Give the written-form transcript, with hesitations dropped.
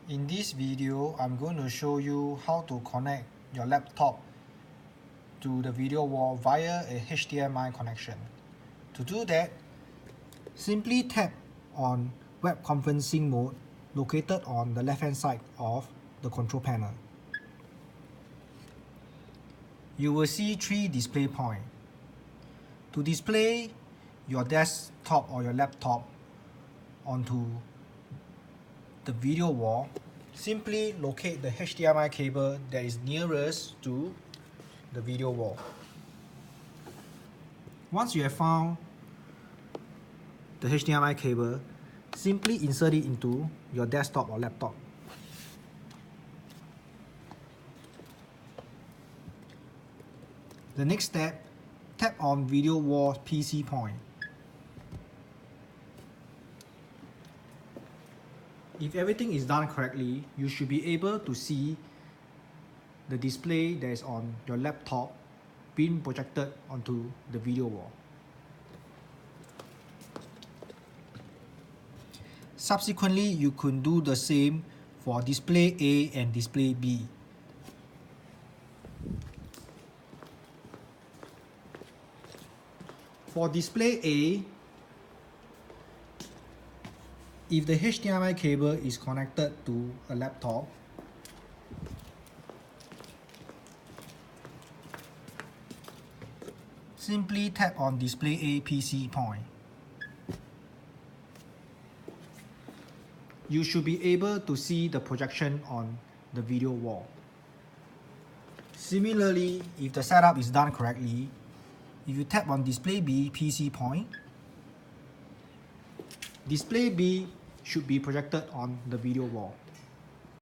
In this video, I'm going to show you how to connect your laptop to the video wall via a HDMI connection. To do that, simply tap on web conferencing mode located on the left hand side of the control panel. You will see 3 display points. To display your desktop or your laptop onto the video wall, simply locate the HDMI cable that is nearest to the video wall. Once you have found the HDMI cable, simply insert it into your desktop or laptop. The next step, tap on video wall PC point. If everything is done correctly, you should be able to see the display that is on your laptop being projected onto the video wall. Subsequently, you can do the same for display A and display B. For display A, if the HDMI cable is connected to a laptop, simply tap on display A PC point. You should be able to see the projection on the video wall. Similarly, if the setup is done correctly, if you tap on display B PC point, display B should be projected on the video wall.